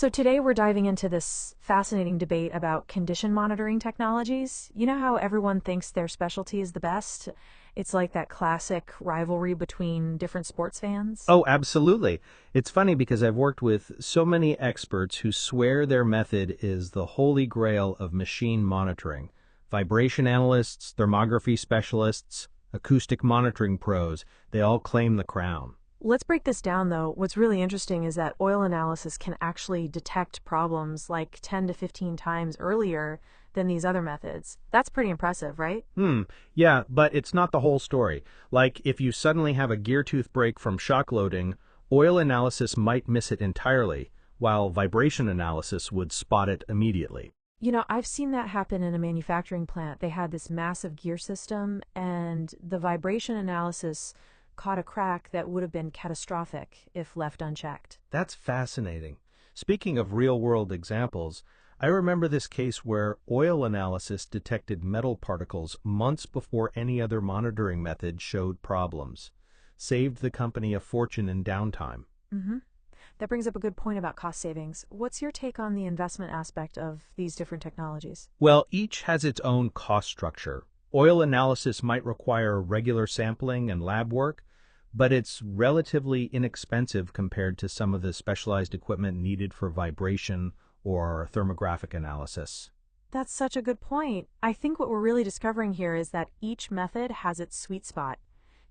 So today we're diving into this fascinating debate about condition monitoring technologies. You know how everyone thinks their specialty is the best? It's like that classic rivalry between different sports fans. Oh, absolutely. It's funny because I've worked with so many experts who swear their method is the holy grail of machine monitoring. Vibration analysts, thermography specialists, acoustic monitoring pros, they all claim the crown. Let's break this down though. What's really interesting is that oil analysis can actually detect problems like 10 to 15 times earlier than these other methods. That's pretty impressive, right? Yeah, but it's not the whole story. Like, if you suddenly have a gear tooth break from shock loading, oil analysis might miss it entirely, while vibration analysis would spot it immediately. You know, I've seen that happen in a manufacturing plant. They had this massive gear system, and the vibration analysis caught a crack that would have been catastrophic if left unchecked. That's fascinating. Speaking of real-world examples, I remember this case where oil analysis detected metal particles months before any other monitoring method showed problems. Saved the company a fortune in downtime. That brings up a good point about cost savings. What's your take on the investment aspect of these different technologies? Well, each has its own cost structure. Oil analysis might require regular sampling and lab work, but it's relatively inexpensive compared to some of the specialized equipment needed for vibration or thermographic analysis. That's such a good point. I think what we're really discovering here is that each method has its sweet spot.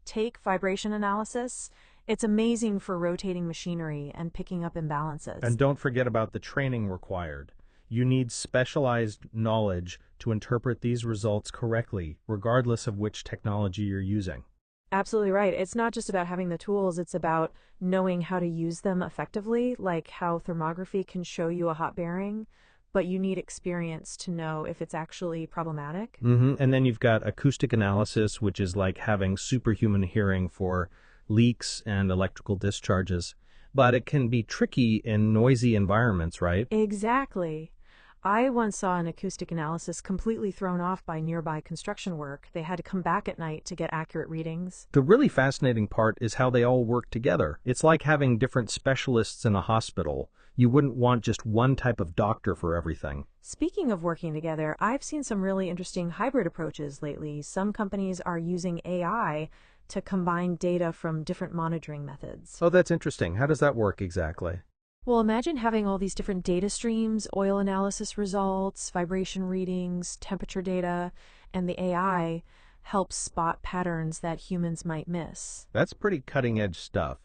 Take vibration analysis. It's amazing for rotating machinery and picking up imbalances. And don't forget about the training required. You need specialized knowledge to interpret these results correctly, regardless of which technology you're using. Absolutely right. It's not just about having the tools, it's about knowing how to use them effectively, like how thermography can show you a hot bearing, but you need experience to know if it's actually problematic. And then you've got acoustic analysis, which is like having superhuman hearing for leaks and electrical discharges. But it can be tricky in noisy environments, right? Exactly. I once saw an acoustic analysis completely thrown off by nearby construction work. They had to come back at night to get accurate readings. The really fascinating part is how they all work together. It's like having different specialists in a hospital. You wouldn't want just one type of doctor for everything. Speaking of working together, I've seen some really interesting hybrid approaches lately. Some companies are using AI to combine data from different monitoring methods. Oh, that's interesting. How does that work exactly? Well, imagine having all these different data streams, oil analysis results, vibration readings, temperature data, and the AI helps spot patterns that humans might miss. That's pretty cutting-edge stuff.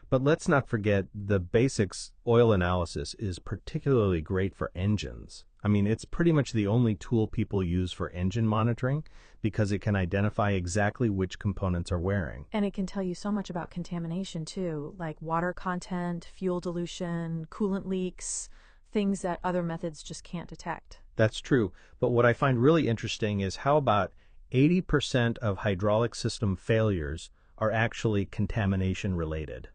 But let's not forget the basics. Oil analysis is particularly great for engines. I mean, it's pretty much the only tool people use for engine monitoring because it can identify exactly which components are wearing. And it can tell you so much about contamination too, like water content, fuel dilution, coolant leaks, things that other methods just can't detect. That's true. But what I find really interesting is how about 80% of hydraulic system failures are actually contamination related.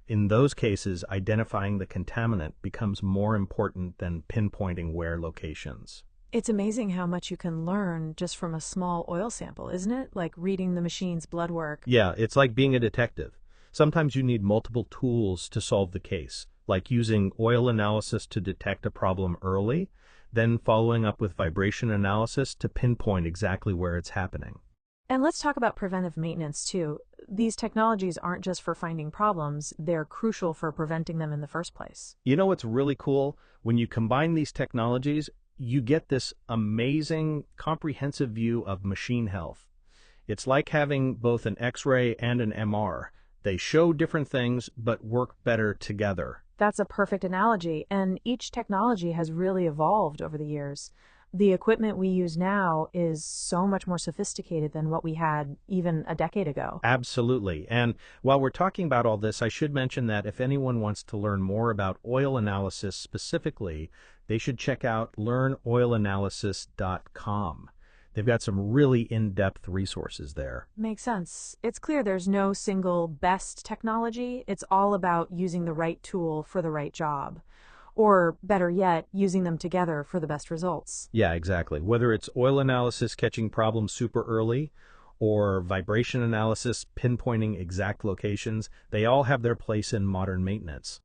In those cases, identifying the contaminant becomes more important than pinpointing wear locations. It's amazing how much you can learn just from a small oil sample, isn't it? Like reading the machine's blood work. Yeah, it's like being a detective. Sometimes you need multiple tools to solve the case, like using oil analysis to detect a problem early, then following up with vibration analysis to pinpoint exactly where it's happening. And let's talk about preventive maintenance too. These technologies aren't just for finding problems, they're crucial for preventing them in the first place. You know what's really cool? When you combine these technologies, you get this amazing, comprehensive view of machine health. It's like having both an X-ray and an MR. They show different things, but work better together. That's a perfect analogy, and each technology has really evolved over the years. The equipment we use now is so much more sophisticated than what we had even a decade ago. Absolutely. And while we're talking about all this, I should mention that if anyone wants to learn more about oil analysis specifically, they should check out learnoilanalysis.com. They've got some really in-depth resources there. Makes sense. It's clear there's no single best technology. It's all about using the right tool for the right job. Or, better yet, using them together for the best results. Yeah, exactly. Whether it's oil analysis catching problems super early, or vibration analysis pinpointing exact locations, they all have their place in modern maintenance.